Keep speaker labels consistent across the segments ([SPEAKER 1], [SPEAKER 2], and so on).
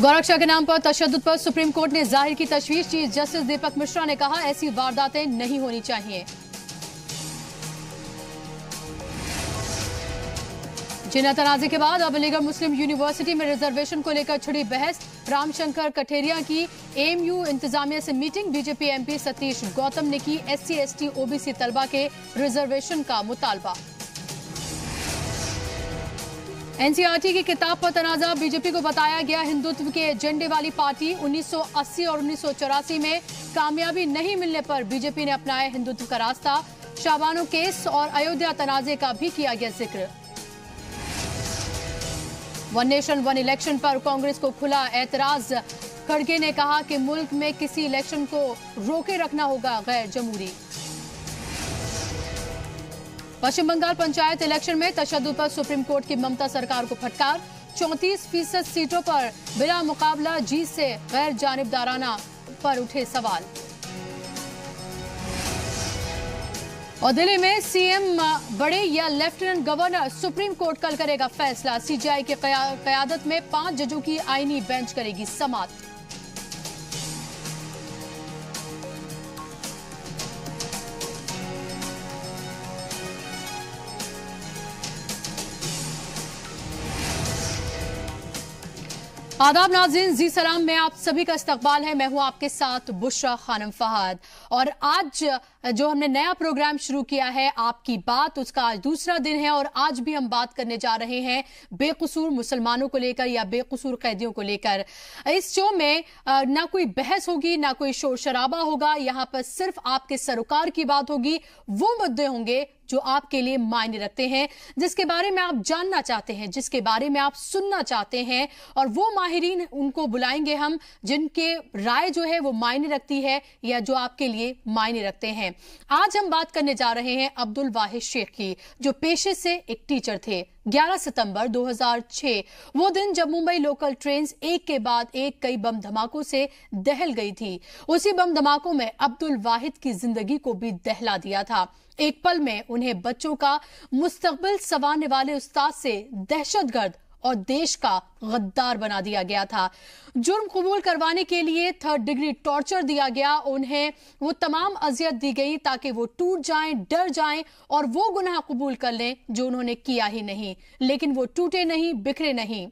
[SPEAKER 1] गौरक्षा के नाम पर तशद्दुद पर सुप्रीम कोर्ट ने जाहिर की तशवीश। चीफ जस्टिस दीपक मिश्रा ने कहा ऐसी वारदातें नहीं होनी चाहिए। जिन्ना तनाजे के बाद अब अलीगढ़ मुस्लिम यूनिवर्सिटी में रिजर्वेशन को लेकर छिड़ी बहस। रामशंकर कठेरिया की एएमयू इंतजामिया से meeting. BJP MP Satish Gautam ने की SC ST OBC तलबा के रिजर्वेशन का मुतालबा। NCERT की किताब पर तनाजा। बीजेपी को बताया गया हिंदुत्व के एजेंडे वाली पार्टी। 1980 और 1984 में कामयाबी नहीं मिलने पर बीजेपी ने अपनाया हिंदुत्व का रास्ता। शाबानो केस और अयोध्या तनाजे का भी किया गया जिक्र। वन नेशन वन इलेक्शन पर कांग्रेस को खुला एतराज। खड़गे ने कहा कि मुल्क में किसी इलेक्शन को रोके रखना होगा गैर जमहूरी। पश्चिम बंगाल पंचायत इलेक्शन में तशद्दुद पर सुप्रीम कोर्ट की ममता सरकार को फटकार। 34% सीटों पर बिना मुकाबला जीत से गैर जानिबदाराना पर उठे सवाल। और दिल्ली में सीएम बड़े या लेफ्टिनेंट गवर्नर, सुप्रीम कोर्ट कल करेगा फैसला। CJI की क़यादत में 5 जजों की आईनी बेंच करेगी समाअत। आदाब नाज़रीन, जी सलाम में आप सभी का इस्तकबाल है। मैं हूं आपके साथ बुशरा खानम फहद। और आज जो हमने नया प्रोग्राम शुरू किया है आपकी बात, उसका आज दूसरा दिन है। और आज भी हम बात करने जा रहे हैं बेकसूर मुसलमानों को लेकर या बेकसूर कैदियों को लेकर। इस शो में ना कोई बहस होगी, ना कोई शोर शराबा होगा। यहाँ पर सिर्फ आपके सरोकार की बात होगी। वो मुद्दे होंगे जो आपके लिए मायने रखते हैं, जिसके बारे में आप जानना चाहते हैं, जिसके बारे में आप सुनना चाहते हैं। और वो माहिरीन उनको बुलाएंगे हम जिनके राय जो है वो मायने रखती है या जो आपके लिए मायने रखते हैं। आज हम बात करने जा रहे हैं अब्दुल वाहिद शेख की, जो पेशे से एक टीचर थे। 11 सितंबर 2006 वो दिन जब मुंबई लोकल ट्रेन्स एक के बाद एक कई बम धमाकों से दहल गई थी। उसी बम धमाकों में अब्दुल वाहिद की जिंदगी को भी दहला दिया था। एक पल में उन्हें बच्चों का मुस्तकबिल संवारने वाले उस्ताद से दहशतगर्द और देश का गद्दार बना दिया गया था। जुर्म कबूल करवाने के लिए 3rd डिग्री टॉर्चर दिया गया। उन्हें वो तमाम अजियत दी गई ताकि वो टूट जाएं, डर जाएं और वो गुनाह कबूल कर लें जो उन्होंने किया ही नहीं। लेकिन वो टूटे नहीं, बिखरे नहीं।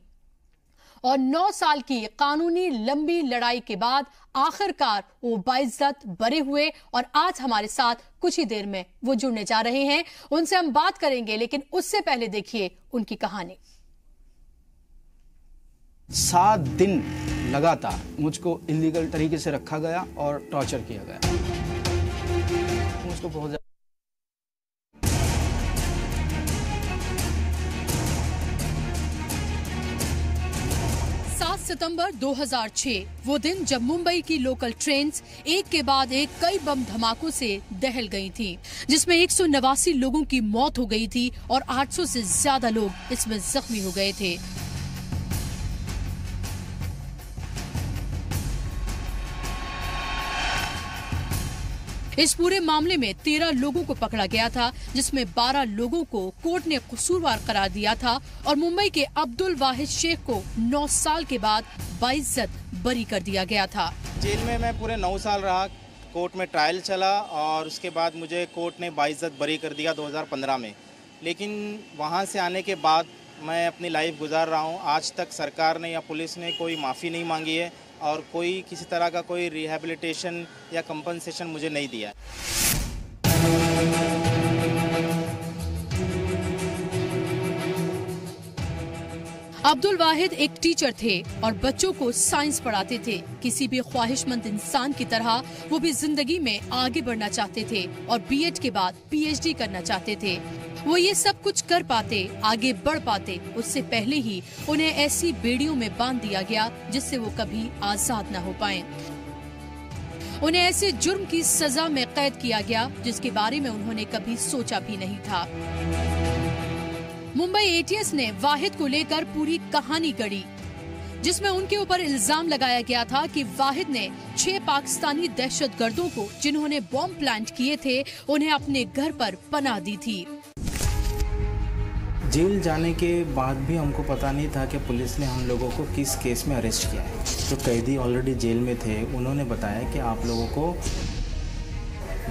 [SPEAKER 1] और 9 साल की कानूनी लंबी लड़ाई के बाद आखिरकार वो बाइज्जत बरे हुए। और आज हमारे साथ कुछ ही देर में वो जुड़ने जा रहे हैं, उनसे हम बात करेंगे। लेकिन उससे पहले देखिए उनकी कहानी।
[SPEAKER 2] 7 दिन लगातार मुझको इलीगल तरीके से रखा गया और टॉर्चर किया गया। मुझको बहुत
[SPEAKER 1] 7 सितंबर 2006 वो दिन जब मुंबई की लोकल ट्रेन्स एक के बाद एक कई बम धमाकों से दहल गई थी, जिसमें 189 लोगों की मौत हो गई थी और 800 से ज्यादा लोग इसमें जख्मी हो गए थे। इस पूरे मामले में 13 लोगों को पकड़ा गया था, जिसमें 12 लोगों को कोर्ट ने कसूरवार करार दिया था और मुंबई के अब्दुल वाहिद शेख को 9 साल के बाद बाइज्जत बरी कर दिया गया था।
[SPEAKER 3] जेल में मैं पूरे 9 साल रहा। कोर्ट में ट्रायल चला और उसके बाद मुझे कोर्ट ने बाइज्जत बरी कर दिया 2015 में। लेकिन वहाँ से आने के बाद मैं अपनी लाइफ गुजार रहा हूँ। आज तक सरकार ने या पुलिस ने कोई माफ़ी नहीं मांगी है और कोई किसी तरह का कोई रिहैबिलिटेशन या कंपनसेशन मुझे नहीं दिया।
[SPEAKER 1] अब्दुल वाहिद एक टीचर थे और बच्चों को साइंस पढ़ाते थे। किसी भी ख्वाहिशमंद इंसान की तरह वो भी जिंदगी में आगे बढ़ना चाहते थे और बीएड के बाद PhD करना चाहते थे। वो ये सब कुछ कर पाते, आगे बढ़ पाते, उससे पहले ही उन्हें ऐसी बेड़ियों में बांध दिया गया जिससे वो कभी आजाद न हो पाए। उन्हें ऐसे जुर्म की सजा में कैद किया गया जिसके बारे में उन्होंने कभी सोचा भी नहीं था। मुंबई ATS ने वाहिद को लेकर पूरी कहानी गढ़ी, जिसमें उनके ऊपर इल्जाम लगाया गया था कि वाहिद ने 6 पाकिस्तानी दहशतगर्दों को, जिन्होंने बॉम्ब प्लांट किए थे, उन्हें अपने घर पर पनाह दी थी।
[SPEAKER 3] जेल जाने के बाद भी हमको पता नहीं था कि पुलिस ने हम लोगों को किस केस में अरेस्ट किया है। जो कैदी ऑलरेडी जेल में थे उन्होंने बताया कि आप लोगों को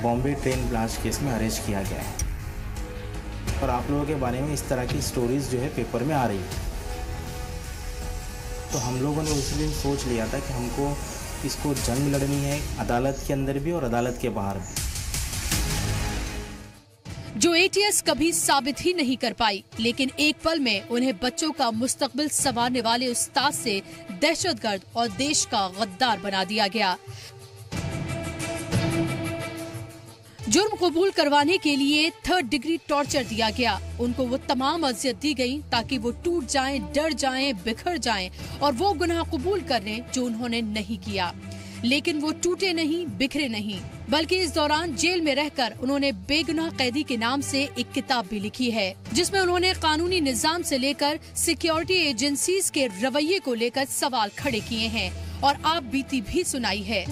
[SPEAKER 3] बॉम्बे ट्रेन ब्लास्ट केस में अरेस्ट किया गया है और आप लोगों के बारे में इस तरह की स्टोरीज जो है पेपर में आ रही है। तो हम लोगों ने उस दिन सोच लिया था कि हमको इसको जंग लड़नी है, अदालत के अंदर भी और अदालत के बाहर भी।
[SPEAKER 1] जो एटीएस कभी साबित ही नहीं कर पाई, लेकिन एक पल में उन्हें बच्चों का मुस्तकबिल संवारने वाले उस्ताद से दहशतगर्द और देश का गद्दार बना दिया गया। जुर्म कबूल करवाने के लिए 3rd डिग्री टॉर्चर दिया गया। उनको वो तमाम अज़ियत दी गई ताकि वो टूट जाएं, डर जाएं, बिखर जाएं और वो गुनाह कबूल कर लें जो उन्होंने नहीं किया। लेकिन वो टूटे नहीं, बिखरे नहीं, बल्कि इस दौरान जेल में रहकर उन्होंने बेगुनाह कैदी के नाम से एक किताब भी लिखी है, जिसमें उन्होंने कानूनी निजाम से लेकर सिक्योरिटी एजेंसीज के रवैये को लेकर सवाल खड़े किए हैं और आप बीती भी सुनाई है।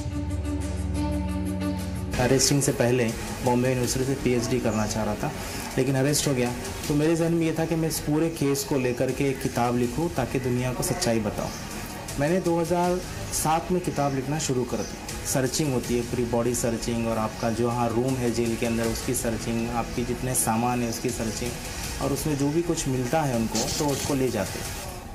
[SPEAKER 3] अरेस्टिंग से पहले बॉम्बे यूनिवर्सिटी से पीएचडी करना चाह रहा था, लेकिन अरेस्ट हो गया तो मेरे जहन में ये था कि मैं इस पूरे केस को लेकर के एक किताब लिखूं ताकि दुनिया को सच्चाई बताऊं। मैंने 2007 में किताब लिखना शुरू कर दी। सर्चिंग होती है, पूरी बॉडी सर्चिंग और आपका जो हाँ रूम है जेल के अंदर उसकी सर्चिंग, आपकी जितने सामान है उसकी सर्चिंग, और उसमें जो भी कुछ मिलता है उनको तो उसको ले जाते।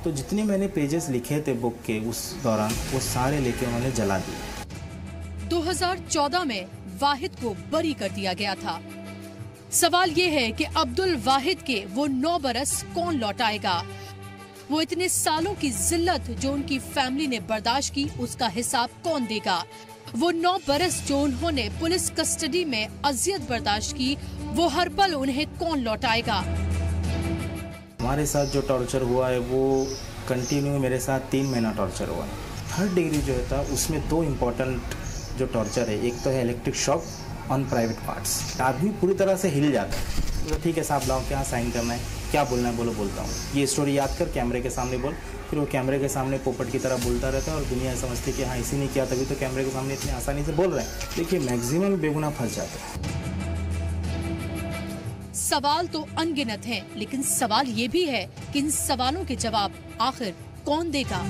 [SPEAKER 3] तो जितने मैंने पेजेस लिखे थे बुक के उस दौरान वो सारे लेके उन्होंने जला दिए।
[SPEAKER 1] 2014 में वाहिद को बरी कर दिया गया था। सवाल ये है कि अब्दुल वाहिद के वो 9 बरस कौन लौटाएगा? वो इतने सालों की जिल्लत जो उनकी फैमिली ने बर्दाश्त की उसका हिसाब कौन देगा? वो 9 बरस जो उन्होंने पुलिस कस्टडी में अजियत बर्दाश्त की वो हर पल उन्हें कौन लौटाएगा?
[SPEAKER 3] हमारे साथ जो टॉर्चर हुआ है वो कंटिन्यू मेरे साथ 3 महीना टॉर्चर हुआ है। 3rd डिग्री जो था उसमें 2 इम्पोर्टेंट जो टॉर्चर है, एक तो है electric shock on private parts. आदमी पूरी तरह से हिल जाता है। तो ठीक है साहब लाओ, क्या साइन करना है, क्या बोलना है बोलो, बोलता हूँ, ये स्टोरी याद कर कैमरे के सामने बोल। फिर वो कैमरे के सामने पोपट की तरह बोलता रहता है और दुनिया समझती है कि हाँ इसी ने किया तभी तो कैमरे के सामने इतनी आसानी से बोल रहे हैं। देखिए मैक्सिमम बेगुनाह फंस जाते हैं।
[SPEAKER 1] सवाल तो अनगिनत हैं, लेकिन सवाल ये भी है कि इन सवालों के जवाब आखिर कौन देगा?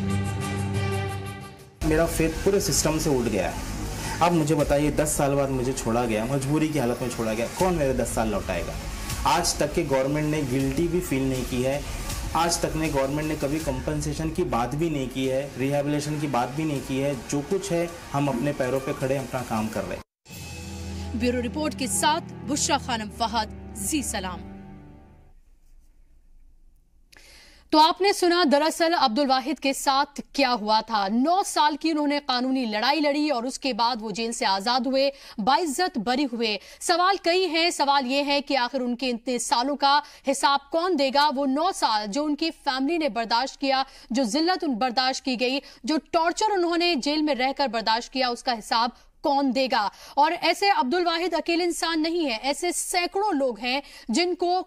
[SPEAKER 3] मेरा फेथ पूरे सिस्टम से उठ गया है। अब मुझे बताइए 10 साल बाद मुझे छोड़ा गया, मजबूरी की हालत में छोड़ा गया, कौन मेरे 10 साल लौटाएगा? आज तक के गवर्नमेंट ने गिल्टी भी फील नहीं की है। आज तक ने गवर्नमेंट ने कभी कंपनसेशन की बात भी नहीं की है, रिहेबिलिटेशन की बात भी नहीं की है। जो कुछ है हम अपने पैरों पे खड़े अपना काम कर रहे हैं।
[SPEAKER 1] ब्यूरो रिपोर्ट के साथ बुशरा खानम फहद, जी सलाम। तो आपने सुना दरअसल अब्दुल वाहिद के साथ क्या हुआ था। 9 साल की उन्होंने कानूनी लड़ाई लड़ी और उसके बाद वो जेल से आजाद हुए, बाइज्जत बरी हुए। सवाल कई हैं। सवाल ये है कि आखिर उनके इतने सालों का हिसाब कौन देगा? वो 9 साल जो उनकी फैमिली ने बर्दाश्त किया, जो जिल्लत बर्दाश्त की गई, जो टॉर्चर उन्होंने जेल में रहकर बर्दाश्त किया, उसका हिसाब कौन देगा? और ऐसे अब्दुल वाहिद अकेले इंसान नहीं है, ऐसे सैकड़ों लोग हैं जिनको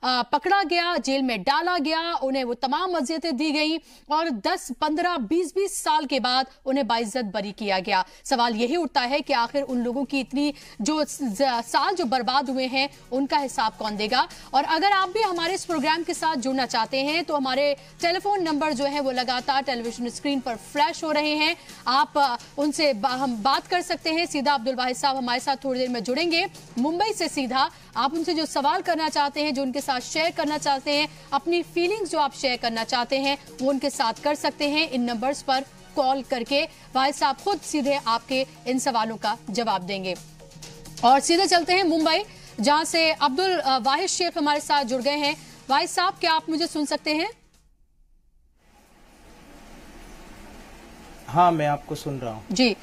[SPEAKER 1] पकड़ा गया, जेल में डाला गया, उन्हें वो तमाम अजियतें दी गई और 10, 15, 20 साल के बाद उन्हें बाइज्जत बरी किया गया। सवाल यही उठता है कि आखिर उन लोगों की इतनी जो साल जो बर्बाद हुए हैं उनका हिसाब कौन देगा? और अगर आप भी हमारे इस प्रोग्राम के साथ जुड़ना चाहते हैं तो हमारे टेलीफोन नंबर जो है वो लगातार टेलीविजन स्क्रीन पर फ्लैश हो रहे हैं। आप उनसे हम बात कर सकते हैं। सीधा अब्दुल वाहिद साहब हमारे साथ थोड़ी देर में जुड़ेंगे मुंबई से सीधा। आप उनसे जो सवाल करना चाहते हैं, जो उनके साथ शेयर करना चाहते हैं, अपनी फीलिंग्स जो आप शेयर करना चाहते हैं वो उनके साथ कर सकते हैं इन नंबर्स पर कॉल करके। वाहिद साहब खुद सीधे आपके इन सवालों का जवाब देंगे। और सीधे चलते हैं मुंबई, जहां से अब्दुल वाहिद शेख हमारे साथ जुड़ गए हैं। वाहिद साहब, क्या आप मुझे सुन सकते हैं?
[SPEAKER 3] हाँ, मैं आपको सुन रहा हूँ
[SPEAKER 1] जी।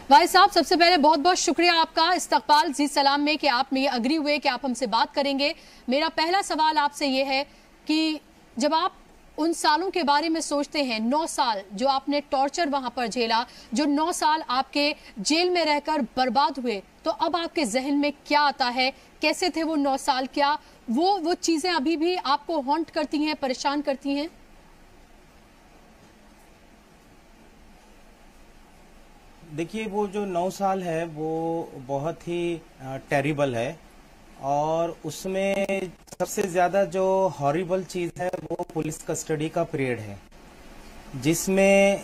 [SPEAKER 1] वाहिद साहब, सबसे पहले बहुत बहुत शुक्रिया आपका इस्तकबाल जी सलाम में कि आप ये अग्री हुए कि आप हमसे बात करेंगे। मेरा पहला सवाल आपसे ये है कि जब आप उन सालों के बारे में सोचते हैं, 9 साल जो आपने टॉर्चर वहां पर झेला, जो 9 साल आपके जेल में रहकर बर्बाद हुए, तो अब आपके जहन में क्या आता है? कैसे थे वो 9 साल? क्या वो चीजें अभी भी आपको हॉन्ट करती हैं, परेशान करती हैं?
[SPEAKER 3] देखिए, वो जो 9 साल है वो बहुत ही टेरिबल है और उसमें सबसे ज़्यादा जो हॉरिबल चीज़ है वो पुलिस कस्टडी का पीरियड है, जिसमें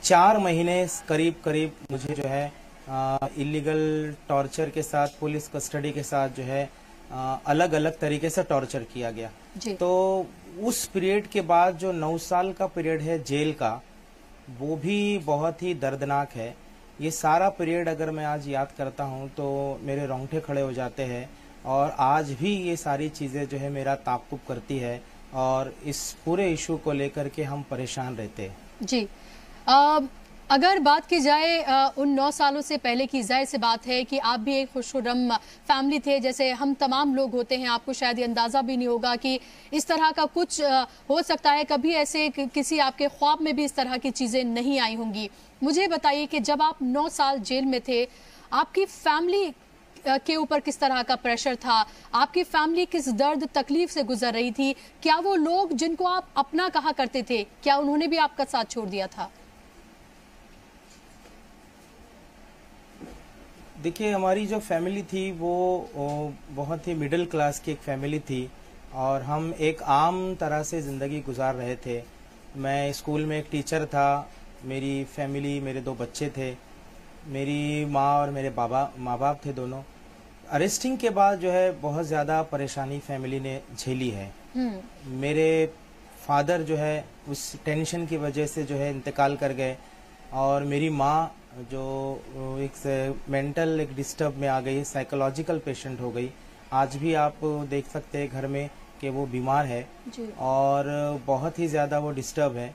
[SPEAKER 3] 4 महीने करीब करीब मुझे जो है इलीगल टॉर्चर के साथ, पुलिस कस्टडी के साथ जो है अलग अलग तरीके से टॉर्चर किया गया। तो उस पीरियड के बाद जो 9 साल का पीरियड है जेल का, वो भी बहुत ही दर्दनाक है। ये सारा पीरियड अगर मैं आज याद करता हूँ तो मेरे रोंगटे खड़े हो जाते हैं, और आज भी ये सारी चीज़ें जो है मेरा ताक़ुब करती है, और इस पूरे इशू को लेकर के हम परेशान रहते हैं।
[SPEAKER 1] जी, अगर बात की जाए उन 9 सालों से पहले की, जाहिर सी बात है कि आप भी एक खुशनुमा फैमिली थे, जैसे हम तमाम लोग होते हैं। आपको शायद ये अंदाज़ा भी नहीं होगा कि इस तरह का कुछ हो सकता है। कभी ऐसे किसी आपके ख्वाब में भी इस तरह की चीज़ें नहीं आई होंगी। मुझे बताइए कि जब आप 9 साल जेल में थे, आपकी फैमिली के ऊपर किस तरह का प्रेशर था? आपकी फैमिली किस दर्द तकलीफ से गुजर रही थी? क्या वो लोग जिनको आप अपना कहा करते थे, क्या उन्होंने भी आपका साथ छोड़ दिया था?
[SPEAKER 3] देखिए, हमारी जो फैमिली थी वो बहुत ही मिडिल क्लास की एक फैमिली थी, और हम एक आम तरह से ज़िंदगी गुजार रहे थे। मैं स्कूल में एक टीचर था, मेरी फैमिली, मेरे 2 बच्चे थे, मेरी माँ और मेरे माँ बाप थे दोनों। अरेस्टिंग के बाद जो है बहुत ज़्यादा परेशानी फैमिली ने झेली है। मेरे फादर जो है उस टेंशन की वजह से जो है इंतकाल कर गए, और मेरी माँ जो एक मेंटल एक डिस्टर्ब में आ गई, साइकोलॉजिकल पेशेंट हो गई। आज भी आप देख सकते हैं घर में कि वो बीमार है
[SPEAKER 1] जी।
[SPEAKER 3] और बहुत ही ज़्यादा वो डिस्टर्ब है।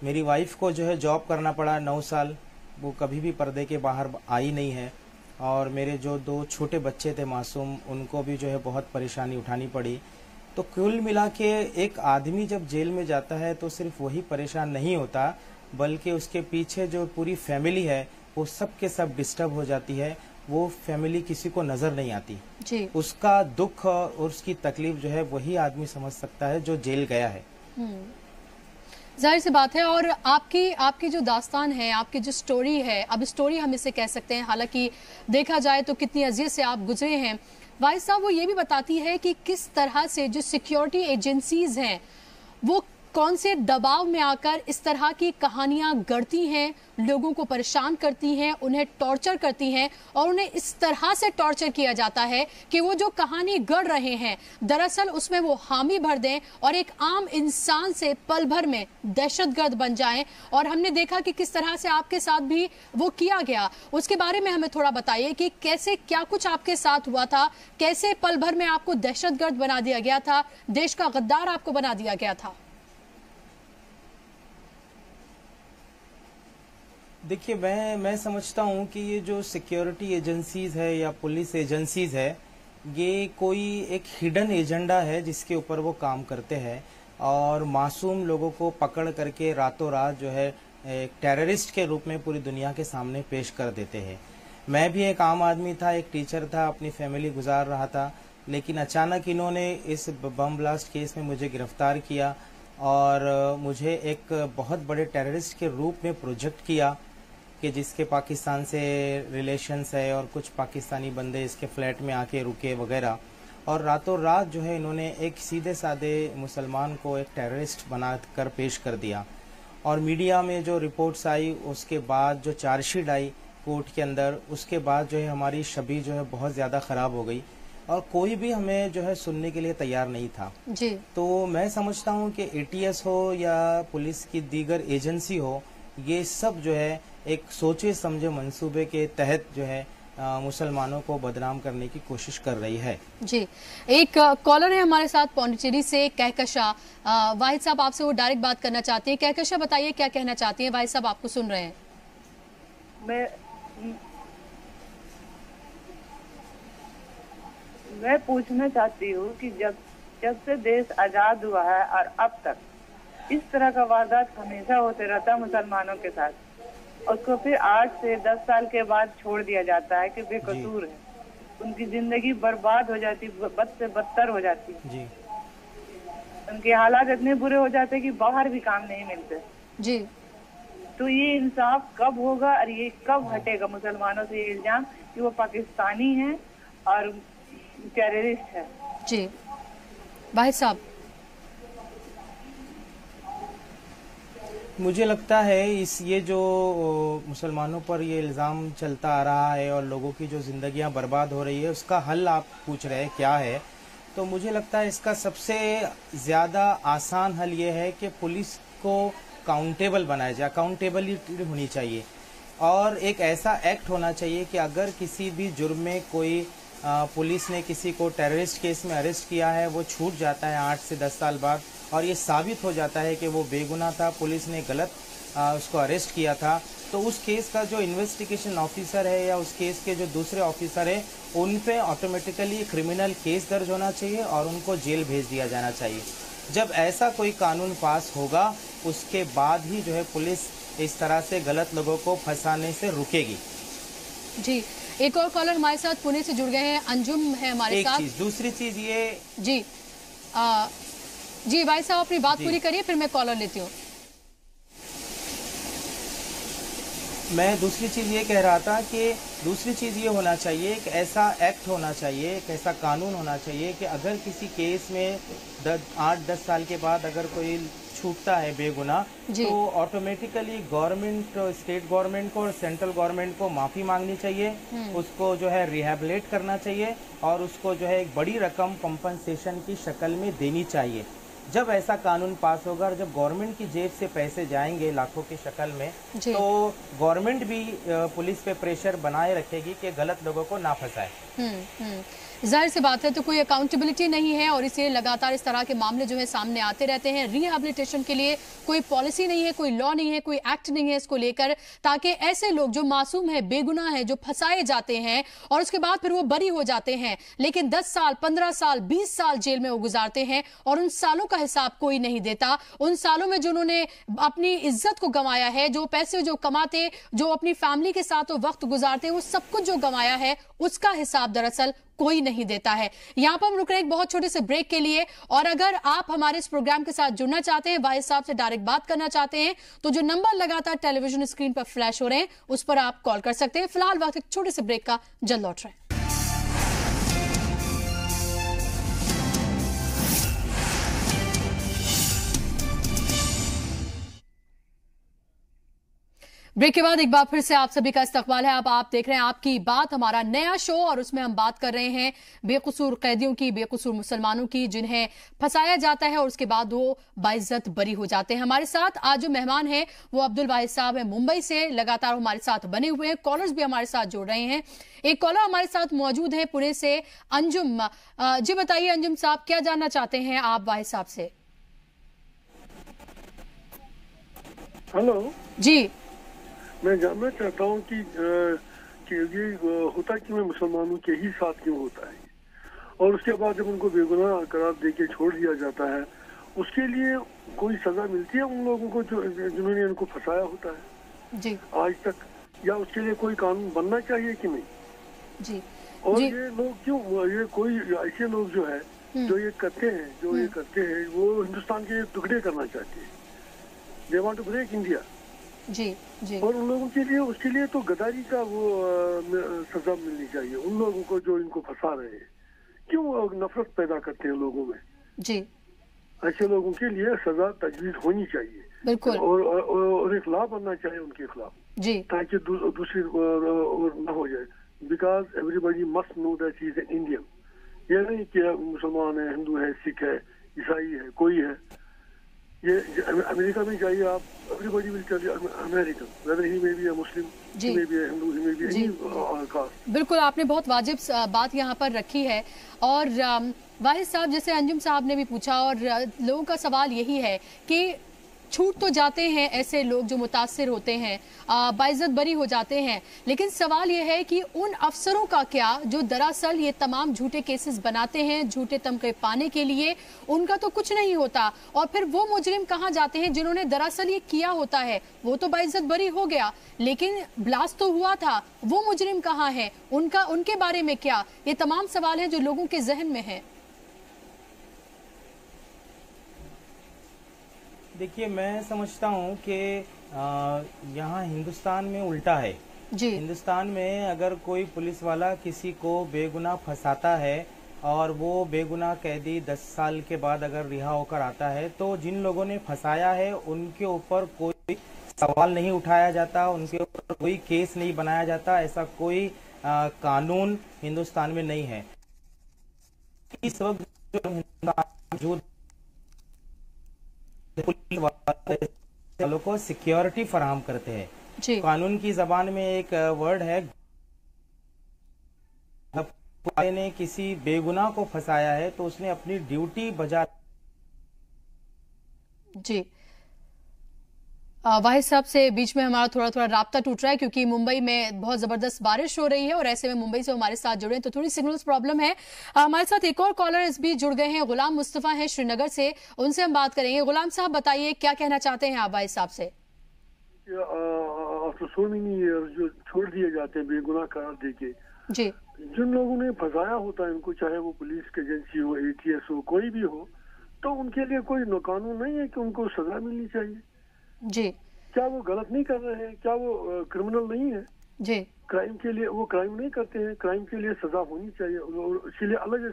[SPEAKER 3] मेरी वाइफ को जो है जॉब करना पड़ा 9 साल, वो कभी भी पर्दे के बाहर आई नहीं है, और मेरे जो 2 छोटे बच्चे थे मासूम, उनको भी जो है बहुत परेशानी उठानी पड़ी। तो कुल मिला के एक आदमी जब जेल में जाता है तो सिर्फ वही परेशान नहीं होता, बल्कि उसके पीछे जो पूरी फैमिली है वो सब के सब डिस्टर्ब हो जाती है। वो फैमिली किसी को नजर नहीं आती
[SPEAKER 1] जी।
[SPEAKER 3] उसका दुख और उसकी तकलीफ जो है वही आदमी समझ सकता है जो जेल गया है।
[SPEAKER 1] जाहिर सी बात है। और आपकी जो दास्तान है, आपकी जो स्टोरी है, अब स्टोरी हम इसे कह सकते हैं, हालांकि देखा जाए तो कितनी अजियत से आप गुजरे हैं वाहिद साहब, वो ये भी बताती है कि किस तरह से जो सिक्योरिटी एजेंसीज हैं वो कौन से दबाव में आकर इस तरह की कहानियां गढ़ती हैं, लोगों को परेशान करती हैं, उन्हें टॉर्चर करती हैं, और उन्हें इस तरह से टॉर्चर किया जाता है कि वो जो कहानी गढ़ रहे हैं दरअसल उसमें वो हामी भर दें और एक आम इंसान से पल भर में दहशतगर्द बन जाएं। और हमने देखा कि किस तरह से आपके साथ भी वो किया गया। उसके बारे में हमें थोड़ा बताइए कि कैसे क्या कुछ आपके साथ हुआ था, कैसे पल भर में आपको दहशतगर्द बना दिया गया था, देश का गद्दार आपको बना दिया गया था।
[SPEAKER 3] देखिए, मैं समझता हूँ कि ये जो सिक्योरिटी एजेंसीज है या पुलिस एजेंसीज है, ये कोई एक हिडन एजेंडा है जिसके ऊपर वो काम करते हैं, और मासूम लोगों को पकड़ करके रातों रात जो है एक टेररिस्ट के रूप में पूरी दुनिया के सामने पेश कर देते हैं। मैं भी एक आम आदमी था, एक टीचर था, अपनी फैमिली गुजार रहा था, लेकिन अचानक इन्होंने इस बम ब्लास्ट केस में मुझे गिरफ्तार किया और मुझे एक बहुत बड़े टेररिस्ट के रूप में प्रोजेक्ट किया कि जिसके पाकिस्तान से रिलेशंस है, और कुछ पाकिस्तानी बंदे इसके फ्लैट में आके रुके वगैरह, और रातों रात जो है इन्होंने एक सीधे साधे मुसलमान को एक टेररिस्ट बना कर पेश कर दिया। और मीडिया में जो रिपोर्ट्स आई, उसके बाद जो चार्जशीट आई कोर्ट के अंदर, उसके बाद जो है हमारी छवि जो है बहुत ज़्यादा ख़राब हो गई, और कोई भी हमें जो है सुनने के लिए तैयार नहीं था
[SPEAKER 1] जी।
[SPEAKER 3] तो मैं समझता हूँ कि ATS हो या पुलिस की दीगर एजेंसी हो, ये सब जो है एक सोचे समझे मंसूबे के तहत जो है मुसलमानों को बदनाम करने की कोशिश कर रही है।
[SPEAKER 1] जी, एक कॉलर है हमारे साथ पौंडीचेरी से, कहकशा। वाहिद साहब आपसे वो डायरेक्ट बात करना चाहती है। कहकशा, बताइए क्या कहना चाहती है। वाहिद साहब आपको सुन रहे हैं।
[SPEAKER 4] मैं पूछना चाहती हूँ कि जब से देश आजाद हुआ है और अब तक इस तरह का वारदात हमेशा होते रहता है मुसलमानों के साथ, उसको फिर 8 से 10 साल के बाद छोड़ दिया जाता है कि बेकसूर है, उनकी जिंदगी बर्बाद हो जाती, बद से बदतर हो जाती
[SPEAKER 3] जी।
[SPEAKER 4] उनके हालात इतने बुरे हो जाते हैं कि बाहर भी काम नहीं मिलते
[SPEAKER 1] जी।
[SPEAKER 4] तो ये इंसाफ कब होगा और ये कब हटेगा मुसलमानों से ये इल्जाम कि वो पाकिस्तानी हैं और टेररिस्ट है।
[SPEAKER 1] जी भाई साहब,
[SPEAKER 3] मुझे लगता है ये जो मुसलमानों पर ये इल्ज़ाम चलता आ रहा है और लोगों की जो ज़िंदगियां बर्बाद हो रही है, उसका हल आप पूछ रहे हैं क्या है। तो मुझे लगता है इसका सबसे ज़्यादा आसान हल ये है कि पुलिस को काउंटेबल बनाया जाए, अकाउंटेबिलिटी होनी चाहिए और एक ऐसा एक्ट होना चाहिए कि अगर किसी भी जुर्म में कोई पुलिस ने किसी को टेररिस्ट केस में अरेस्ट किया है, वो छूट जाता है 8 से 10 साल बाद और ये साबित हो जाता है कि वो बेगुनाह था, पुलिस ने गलत उसको अरेस्ट किया था, तो उस केस का जो इन्वेस्टिगेशन ऑफिसर है या उस केस के जो दूसरे ऑफिसर है, उन पे ऑटोमेटिकली क्रिमिनल केस दर्ज होना चाहिए और उनको जेल भेज दिया जाना चाहिए। जब ऐसा कोई कानून पास होगा, उसके बाद ही जो है पुलिस इस तरह से गलत लोगों को फंसाने से रुकेगी।
[SPEAKER 1] जी, एक और कॉलर हमारे साथ पुणे से जुड़ गए हैं, अंजुम है हमारे साथ।
[SPEAKER 3] दूसरी चीज ये
[SPEAKER 1] जी जी भाई साहब, अपनी बात पूरी करिए, फिर मैं कॉलर लेती हूँ।
[SPEAKER 3] मैं दूसरी चीज़ ये कह रहा था कि दूसरी चीज़ ये होना चाहिए, एक ऐसा एक्ट होना चाहिए, एक ऐसा कानून होना चाहिए कि अगर किसी केस में 8-10 साल के बाद अगर कोई छूटता है बेगुनाह, तो ऑटोमेटिकली गवर्नमेंट, स्टेट गवर्नमेंट को और सेंट्रल गवर्नमेंट को माफ़ी मांगनी चाहिए, उसको जो है रिहेबिलिट करना चाहिए और उसको जो है एक बड़ी रकम कंपनसेशन की शक्ल में देनी चाहिए। जब ऐसा कानून पास होगा और जब गवर्नमेंट की जेब से पैसे जाएंगे लाखों की शक्ल में, तो गवर्नमेंट भी पुलिस पे प्रेशर बनाए रखेगी कि गलत लोगों को ना फंसाए।
[SPEAKER 1] जाहिर सी बात है, तो कोई अकाउंटेबिलिटी नहीं है और इसलिए लगातार इस तरह के मामले जो है सामने आते रहते हैं। रिहैबिलिटेशन के लिए कोई पॉलिसी नहीं है, कोई लॉ नहीं है, कोई एक्ट नहीं है इसको लेकर, ताकि ऐसे लोग जो मासूम है, बेगुनाह है, जो फंसाए जाते हैं और उसके बाद फिर वो बरी हो जाते हैं, लेकिन 10 साल, 15 साल, 20 साल जेल में वो गुजारते हैं और उन सालों का हिसाब कोई नहीं देता। उन सालों में जो उन्होंने अपनी इज्जत को गंवाया है, जो पैसे जो कमाते, जो अपनी फैमिली के साथ वो वक्त गुजारते, वो सब कुछ जो गंवाया है, उसका हिसाब दरअसल कोई नहीं देता है। यहां पर हम रुक रहे हैं एक बहुत छोटे से ब्रेक के लिए, और अगर आप हमारे इस प्रोग्राम के साथ जुड़ना चाहते हैं, वाहिद साहब से डायरेक्ट बात करना चाहते हैं, तो जो नंबर लगातार टेलीविजन स्क्रीन पर फ्लैश हो रहे हैं उस पर आप कॉल कर सकते हैं। फिलहाल वक्त एक छोटे से ब्रेक का, जल्द लौट रहे हैं। ब्रेक के बाद एक बार फिर से आप सभी का इस्तकबाल है। अब आप देख रहे हैं आपकी बात, हमारा नया शो, और उसमें हम बात कर रहे हैं बेकसूर कैदियों की, बेकसूर मुसलमानों की, जिन्हें फंसाया जाता है और उसके बाद वो बाइज्जत बरी हो जाते हैं। हमारे साथ आज जो मेहमान हैं वो अब्दुल वाहिद साहब हैं, मुंबई से, लगातार हमारे साथ बने हुए हैं। कॉलर्स भी हमारे साथ जुड़ रहे हैं। एक कॉलर हमारे साथ मौजूद है पुणे से, अंजुम। जी बताइए अंजुम साहब, क्या जानना चाहते हैं आप वाहिद साहब से?
[SPEAKER 5] हेलो
[SPEAKER 1] जी,
[SPEAKER 5] मैं जानना चाहता हूँ कि ये होता क्यों है, मुसलमानों के ही साथ क्यों होता है, और उसके बाद जब उनको बेगुनाह करार देके छोड़ दिया जाता है, उसके लिए कोई सजा मिलती है उन लोगों को जो जिन्होंने इनको फंसाया होता है
[SPEAKER 1] जी
[SPEAKER 5] आज तक, या उसके लिए कोई कानून बनना चाहिए कि नहीं?
[SPEAKER 1] जी।
[SPEAKER 5] और
[SPEAKER 1] जी।
[SPEAKER 5] ये लोग क्यों, ये कोई ऐसे लोग जो है जो ये करते हैं वो हिंदुस्तान के टुकड़े करना चाहते हैं, they want to break India.
[SPEAKER 1] जी जी।
[SPEAKER 5] और उन लोगों के लिए, उसके लिए तो गद्दारी का वो सजा मिलनी चाहिए उन लोगों को जो इनको फंसा रहे हैं। क्यों नफरत पैदा करते हैं लोगों में?
[SPEAKER 1] जी,
[SPEAKER 5] ऐसे लोगों के लिए सजा तजवीज होनी चाहिए,
[SPEAKER 1] बिल्कुल,
[SPEAKER 5] और एक लॉ बनना चाहिए उनके खिलाफ
[SPEAKER 1] जी,
[SPEAKER 5] ताकि दूसरी न हो जाए। Because everybody must know that he is an Indian. ये नहीं कि मुसलमान है, हिंदू है, सिख है, ईसाई है, कोई है। ये अमेरिका में जाइए आप, everybody will tell you American whether he may be a Muslim, he may be a Hindu, he may be any caste.
[SPEAKER 1] बिल्कुल, आपने बहुत वाजिब बात यहाँ पर रखी है। और वाहिद साहब, जैसे अंजुम साहब ने भी पूछा, और लोगों का सवाल यही है कि छूट तो जाते हैं ऐसे लोग जो मुतासिर होते हैं, बाइज्जत बरी हो जाते हैं, लेकिन सवाल यह है कि उन अफसरों का क्या जो दरअसल ये तमाम झूठे केसेस बनाते हैं झूठे तमगे पाने के लिए, उनका तो कुछ नहीं होता। और फिर वो मुजरिम कहाँ जाते हैं जिन्होंने दरअसल ये किया होता है? वो तो बाइज्जत बरी हो गया, लेकिन ब्लास्ट तो हुआ था, वो मुजरिम कहाँ है? उनके बारे में क्या? ये तमाम सवाल हैं जो लोगों के जहन में है।
[SPEAKER 3] देखिए, मैं समझता हूँ कि यहाँ हिंदुस्तान में उल्टा है जी। हिंदुस्तान में अगर कोई पुलिस वाला किसी को बेगुनाह फंसाता है और वो बेगुनाह कैदी 10 साल के बाद अगर रिहा होकर आता है तो जिन लोगों ने फंसाया है उनके ऊपर कोई सवाल नहीं उठाया जाता, उनके ऊपर कोई केस नहीं बनाया जाता। ऐसा कोई कानून हिंदुस्तान में नहीं है। इस वक्त जो हिंदुस्तान मौजूद पुलिस वालों को सिक्योरिटी फराहम करते हैं। कानून की जबान में एक वर्ड है, ने किसी बेगुनाह को फंसाया है तो उसने अपनी ड्यूटी बजा।
[SPEAKER 1] जी वाहिद साहब से बीच में हमारा थोड़ा थोड़ा राब्ता टूट रहा है क्योंकि मुंबई में बहुत जबरदस्त बारिश हो रही है और ऐसे में मुंबई से हमारे साथ जुड़े हैं तो थोड़ी सिग्नल्स प्रॉब्लम है। हमारे साथ एक और कॉलर इस बीच जुड़ गए हैं, गुलाम मुस्तफा हैं श्रीनगर से, उनसे हम बात करेंगे। गुलाम साहब बताइए क्या कहना चाहते हैं आप वाहिद साहब से?
[SPEAKER 5] सो मेनी जो छोड़ दिए जाते हैं बेगुनाह करार देके,
[SPEAKER 1] जी
[SPEAKER 5] जिन लोगों ने फंसाया होता है उनको, चाहे वो पुलिस की एजेंसी हो, ATS हो, कोई भी हो, तो उनके लिए कोई कानून नहीं है कि उनको सजा मिलनी चाहिए।
[SPEAKER 1] जी
[SPEAKER 5] क्या वो गलत नहीं कर रहे हैं? क्या वो क्रिमिनल नहीं है?
[SPEAKER 1] जी
[SPEAKER 5] क्राइम के लिए वो क्राइम नहीं करते हैं, क्राइम के लिए सजा होनी चाहिए और इसीलिए अलग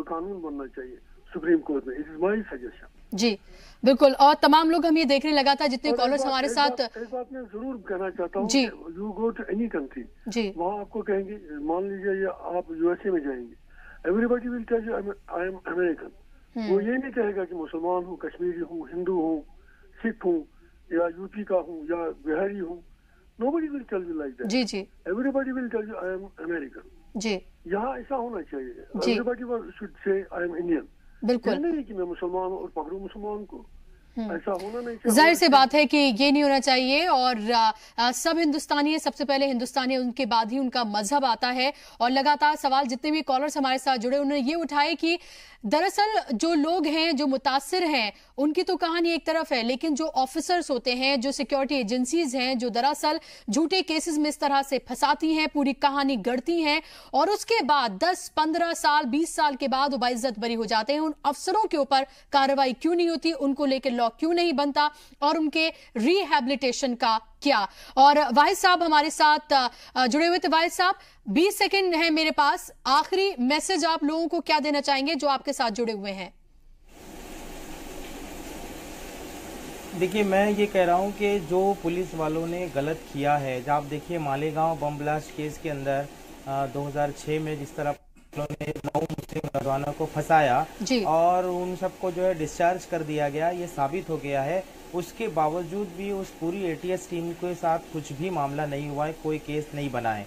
[SPEAKER 5] कानून बनना चाहिए सुप्रीम कोर्ट में। It is my suggestion.
[SPEAKER 1] जी बिल्कुल, और तमाम लोग हम ये देख रहे लगातार जितने कॉलर्स हमारे साथ।
[SPEAKER 5] एक बात मैं जरूर कहना चाहता हूँ,
[SPEAKER 1] जी
[SPEAKER 5] you go to any country,
[SPEAKER 1] जी
[SPEAKER 5] वहाँ आपको कहेंगे, मान लीजिए ये आप USA में जाएंगे, everybody will tell you I am American. वो ये नहीं कहेगा कि मुसलमान हूँ, कश्मीरी हूँ, हिंदू हूँ, सिख हूँ या यूपी का हूँ या बिहारी हूँ। Nobody will tell you like that.
[SPEAKER 1] जी जी
[SPEAKER 5] everybody will tell you I am American.
[SPEAKER 1] जी
[SPEAKER 5] यहाँ ऐसा होना चाहिए। Everybody should say I am Indian.
[SPEAKER 1] बिल्कुल
[SPEAKER 5] नहीं कि मैं मुसलमान हूँ और पकड़ूं मुसलमान को, ऐसा होना नहीं चाहिए।
[SPEAKER 1] जाहिर सी बात है कि ये नहीं होना चाहिए और सब हिंदुस्तानी है, सबसे पहले हिंदुस्तानी है, उनके बाद ही उनका मजहब आता है। और लगातार सवाल जितने भी कॉलर्स हमारे साथ जुड़े उन्होंने ये उठाए कि दरअसल जो लोग हैं, जो मुतासिर हैं, उनकी तो कहानी एक तरफ है, लेकिन जो ऑफिसर्स होते हैं, जो सिक्योरिटी एजेंसीज हैं, जो दरअसल झूठे केसेस में इस तरह से फंसाती हैं, पूरी कहानी गढ़ती हैं और उसके बाद 10, 15 साल, 20 साल के बाद वो बाइज्जत बरी हो जाते हैं। उन अफसरों के ऊपर कार्रवाई क्यों नहीं होती, उनको लेकर लॉ क्यों नहीं बनता और उनके रिहैबिलिटेशन का क्या? और वाहिद साहब हमारे साथ जुड़े हुए थे। वाहिद साहब 20 सेकंड है मेरे पास, आखिरी मैसेज आप लोगों को क्या देना चाहेंगे जो आपके साथ जुड़े हुए हैं?
[SPEAKER 3] देखिए, मैं ये कह रहा हूँ कि जो पुलिस वालों ने गलत किया है, जब आप देखिए मालेगांव बम ब्लास्ट केस के अंदर 2006 में जिस तरह ने 9 मुस्लिम नौजवानों को फंसाया और उन सबको जो है डिस्चार्ज कर दिया गया, ये साबित हो गया है। उसके बावजूद भी उस पूरी ATS टीम के साथ कुछ भी मामला नहीं हुआ है, कोई केस नहीं बना है।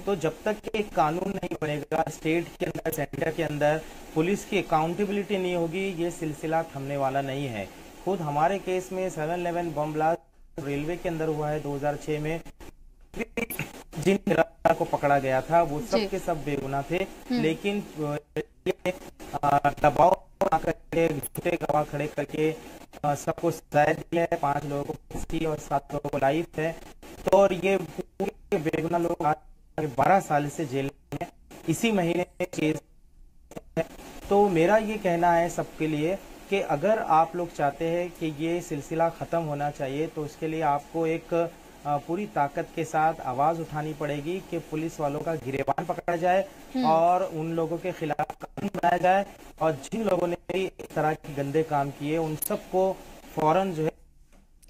[SPEAKER 3] तो जब तक एक कानून नहीं बनेगा स्टेट के अंदर, सेंटर के अंदर, पुलिस की अकाउंटेबिलिटी नहीं होगी, ये सिलसिला थमने वाला नहीं है। खुद हमारे केस में 7/11 बम ब्लास्ट रेलवे के अंदर हुआ है 2006 में, जिन गिरफ्तार को पकड़ा गया था वो सब के सब बेगुनाह थे, लेकिन दबाव करके झूठे गवाह खड़े करके सबको सजाया दी है। 5 लोगों को फांसी और 7 लोगों को लाइफ है। तो और ये पूरे बेगुनाह लोग 12 साल से जेल में, इसी महीने केस है। तो मेरा ये कहना है सबके लिए कि अगर आप लोग चाहते हैं कि ये सिलसिला खत्म होना चाहिए तो उसके लिए आपको एक पूरी ताकत के साथ आवाज उठानी पड़ेगी कि पुलिस वालों का गिरेबान पकड़ा जाए और उन लोगों के खिलाफ कानून बनाया जाए और जिन लोगों ने इस तरह के गंदे काम किए उन सबको फौरन जो है,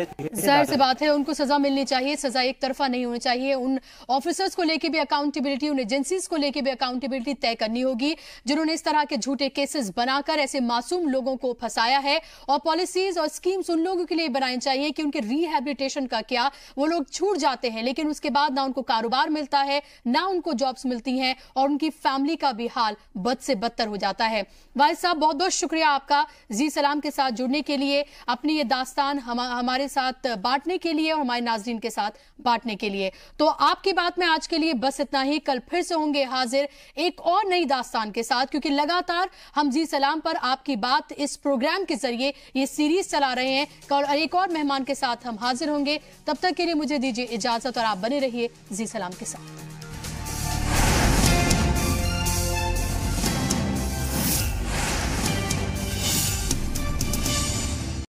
[SPEAKER 1] जाहिर सी बात है, उनको सजा मिलनी चाहिए। सजा एक तरफा नहीं होनी चाहिए। उन ऑफिसर्स को लेके भी अकाउंटेबिलिटी, उन एजेंसीज को लेके भी अकाउंटेबिलिटी तय करनी होगी जिन्होंने इस तरह के झूठे केसेस बनाकर ऐसे मासूम लोगों को फंसाया है। और पॉलिसीज और स्कीम्स उन लोगों के लिए बनानी चाहिए कि उनके रिहैबिलिटेशन का क्या। वो लोग छूट जाते हैं लेकिन उसके बाद ना उनको कारोबार मिलता है, ना उनको जॉब्स मिलती हैं और उनकी फैमिली का भी हाल बद से बदतर हो जाता है। वाहिद साहब बहुत बहुत शुक्रिया आपका जी सलाम के साथ जुड़ने के लिए, अपनी ये दास्तान हमारे साथ बांटने के लिए और हमारे नाज़रीन के साथ बांटने के लिए। तो आपकी बात में आज के लिए बस इतना ही। कल फिर से होंगे हाजिर एक और नई दास्तान के साथ, क्योंकि लगातार हम जी सलाम पर आपकी बात इस प्रोग्राम के जरिए ये सीरीज चला रहे हैं। कल एक और मेहमान के साथ हम हाजिर होंगे। तब तक के लिए मुझे दीजिए इजाजत और आप बने रहिए जी सलाम के साथ।